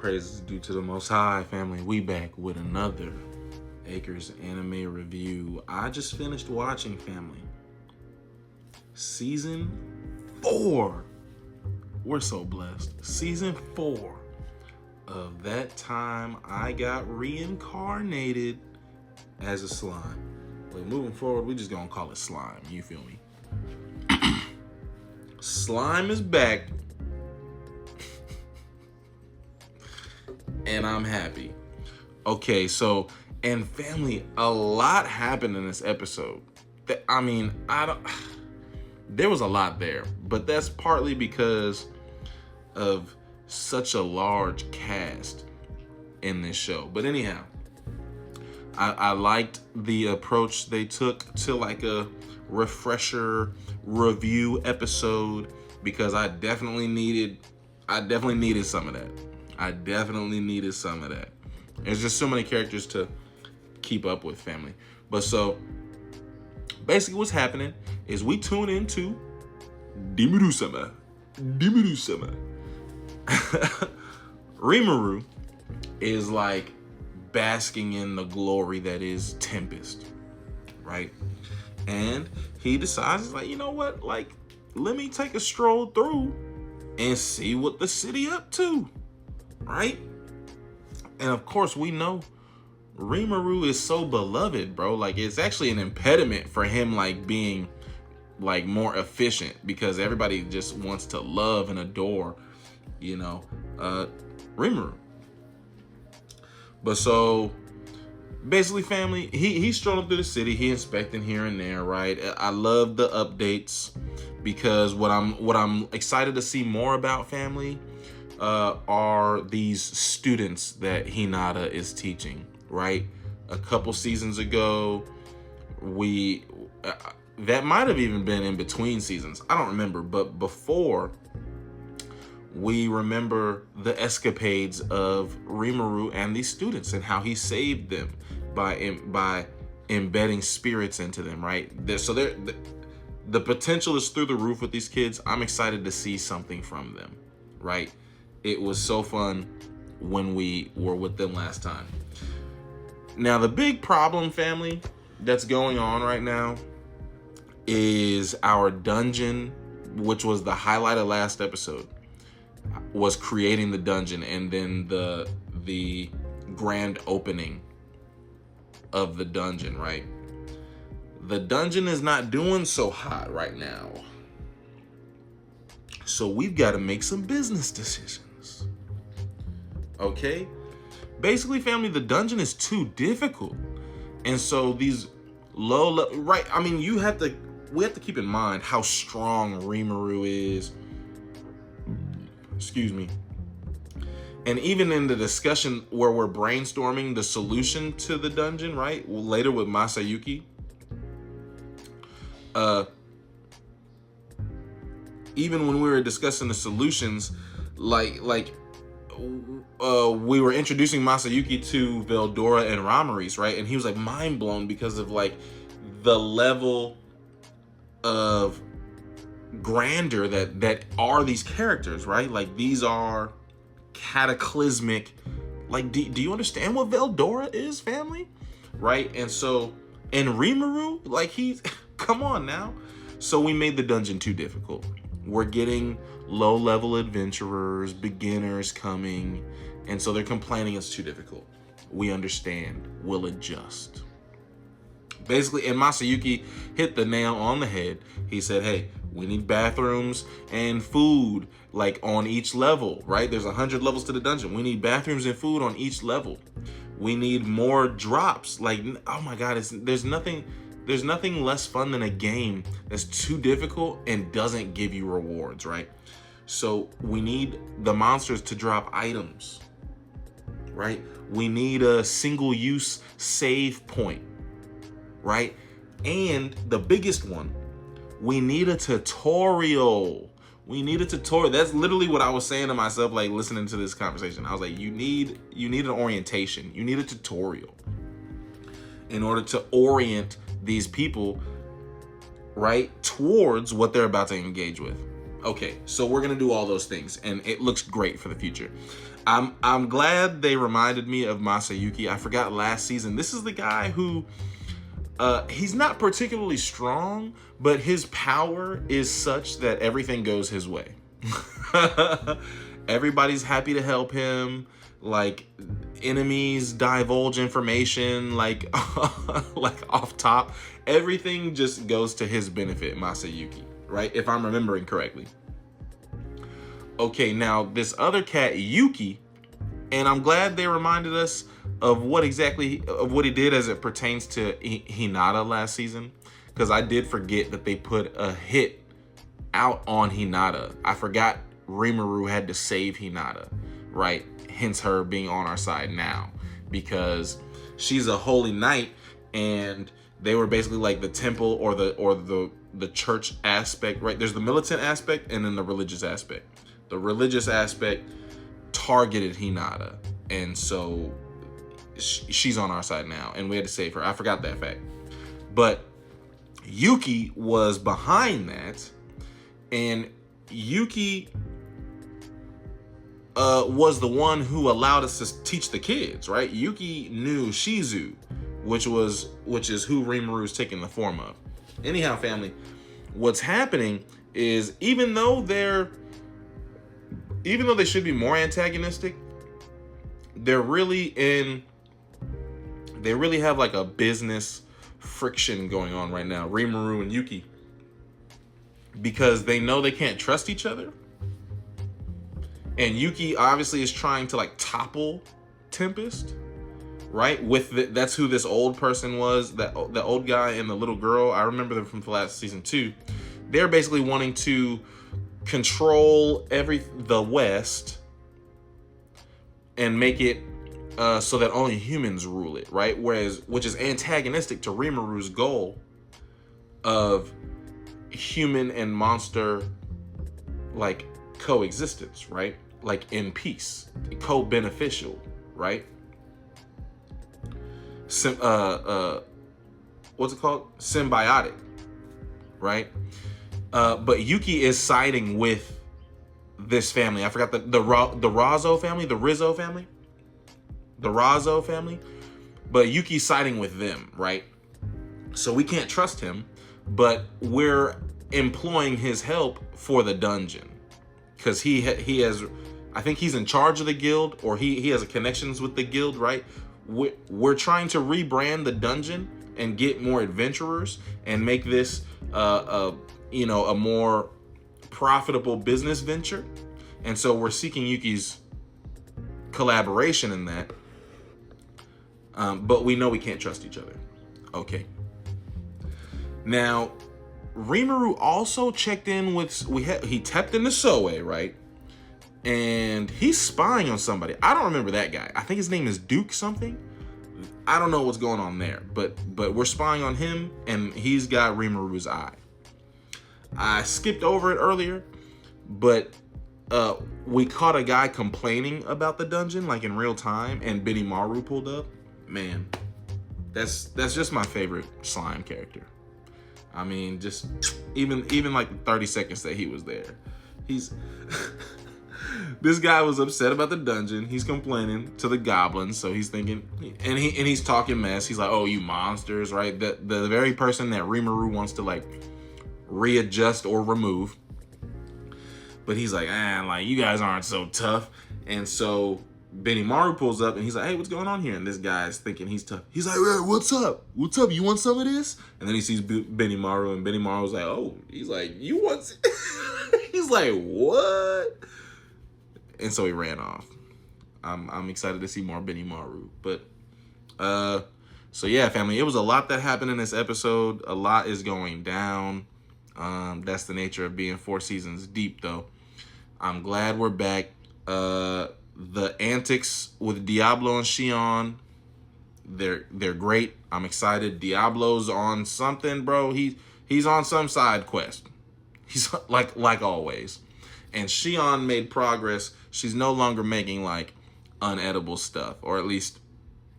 praises due to the Most High, family. We back with another Acres anime review. I just finished watching, family. Season 4. We're so blessed. Season 4 of That Time I Got Reincarnated as a Slime. But moving forward, we just gonna call it Slime. You feel me? Slime is back. And I'm happy. Okay, so, and family, a lot happened in this episode. There was a lot there, but that's partly because of such a large cast in this show. But anyhow, I liked the approach they took to like a refresher review episode, because I definitely needed some of that. There's just so many characters to keep up with, family. But so basically what's happening is we tune into Dimiru-sama. Rimuru is like basking in the glory that is Tempest, right? And he decides, like, you know what? Like, let me take a stroll through and see what the city up to, right? And of course, we know Rimuru is so beloved, bro. Like, it's actually an impediment for him, like, being, like, more efficient, because everybody just wants to love and adore, you know, Rimuru. But so, basically, family, he's strolling through the city. He inspecting here and there, right? I love the updates, because what I'm excited to see more about, family, are these students that Hinata is teaching, right? A couple seasons ago, that might have even been in between seasons, I don't remember, but before, we remember the escapades of Rimuru and these students and how he saved them by embedding spirits into them, right? The potential is through the roof with these kids. I'm excited to see something from them, right? It was so fun when we were with them last time. Now, the big problem, family, that's going on right now is our dungeon, which was the highlight of last episode, was creating the dungeon, and then the grand opening of the dungeon, right? The dungeon is not doing so hot right now. So we've got to make some business decisions. Okay? Basically, family, the dungeon is too difficult. And so these right? I mean, we have to keep in mind how strong Rimuru is. Excuse me. And even in the discussion where we're brainstorming the solution to the dungeon, right? Later with Masayuki. Even when we were discussing the solutions, we were introducing Masayuki to Veldora and Ramaris, right? And he was like mind blown because of like the level of grandeur that are these characters, right? Like, these are cataclysmic. Like, do you understand what Veldora is, family? Right? And so, and Rimuru, like, he's come on now. So we made the dungeon too difficult. We're getting low-level adventurers, beginners coming, and so they're complaining it's too difficult. We understand. We'll adjust. Basically, and Masayuki hit the nail on the head. He said, hey, we need bathrooms and food, like, on each level, right? There's 100 levels to the dungeon. We need bathrooms and food on each level. We need more drops. Like, oh my God, there's nothing less fun than a game that's too difficult and doesn't give you rewards, right? So we need the monsters to drop items, right? We need a single-use save point, right? And the biggest one, we need a tutorial. That's literally what I was saying to myself, like, listening to this conversation. I was like, you need an orientation. You need a tutorial in order to orient these people, right, towards what they're about to engage with. Okay, so we're gonna do all those things, and it looks great for the future. I'm glad they reminded me of Masayuki. I forgot last season. This is the guy who he's not particularly strong, but his power is such that everything goes his way. Everybody's happy to help him. Like, enemies divulge information, like like off top. Everything just goes to his benefit, Masayuki, right? If I'm remembering correctly. Okay, now this other cat, Yuki, and I'm glad they reminded us of what he did as it pertains to Hinata last season, because I did forget that they put a hit out on Hinata. I forgot Rimuru had to save Hinata, right? Hence her being on our side now, because she's a holy knight, and they were basically like the temple or the church aspect, right? There's the militant aspect and then the religious aspect. The religious aspect targeted Hinata, and so she's on our side now, and we had to save her. I forgot that fact. But Yuki was behind that, and Yuki was the one who allowed us to teach the kids, right? Yuki knew Shizu, which is who Rimuru's taking the form of. Anyhow, family, what's happening is even though they should be more antagonistic, they really have like a business friction going on right now, Rimuru and Yuki, because they know they can't trust each other. And Yuki obviously is trying to like topple Tempest, right? That's who this old person was, the old guy and the little girl. I remember them from the last season 2. They're basically wanting to control the West and make it so that only humans rule it, right? Which is antagonistic to Rimuru's goal of human and monster like coexistence, right? Like in peace, co-beneficial, right? What's it called? Symbiotic, right? But Yuki is siding with this family. I forgot the Razzo family, the Rizzo family, the Razzo family. But Yuki's siding with them, right? So we can't trust him, but we're employing his help for the dungeon because he has. I think he's in charge of the guild, or he has connections with the guild, right? We're trying to rebrand the dungeon and get more adventurers and make this a more profitable business venture. And so we're seeking Yuki's collaboration in that. But we know we can't trust each other. Okay. Now, Rimuru also checked in with, he tapped into Soe, right? And he's spying on somebody. I don't remember that guy. I think his name is Duke something. I don't know what's going on there, but we're spying on him, and he's got Rimuru's eye. I skipped over it earlier, but we caught a guy complaining about the dungeon like in real time, and Benimaru pulled up. Man, that's just my favorite slime character. I mean, just even like the 30 seconds that he was there, he's this guy was upset about the dungeon. He's complaining to the goblins, so he's thinking, and he's talking mess. He's like, "Oh, you monsters!" Right? The very person that Rimuru wants to like readjust or remove, but he's like, like you guys aren't so tough. And so Benimaru pulls up and he's like, "Hey, what's going on here?" And this guy's thinking he's tough. He's like, "Hey, what's up? What's up? You want some of this?" And then he sees Benimaru, and Benimaru's like, "Oh," he's like, "You want?" He's like, "What?" And so he ran off. I'm excited to see more Benimaru. But so yeah, family, it was a lot that happened in this episode. A lot is going down. That's the nature of being 4 seasons deep, though. I'm glad we're back. The antics with Diablo and Shion, they're great. I'm excited. Diablo's on something, bro. He's on some side quest. He's like always. And Shion made progress. She's no longer making like unedible stuff, or at least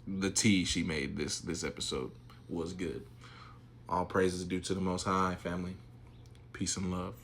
the tea she made this episode was good. All praises due to the Most High, family. Peace and love.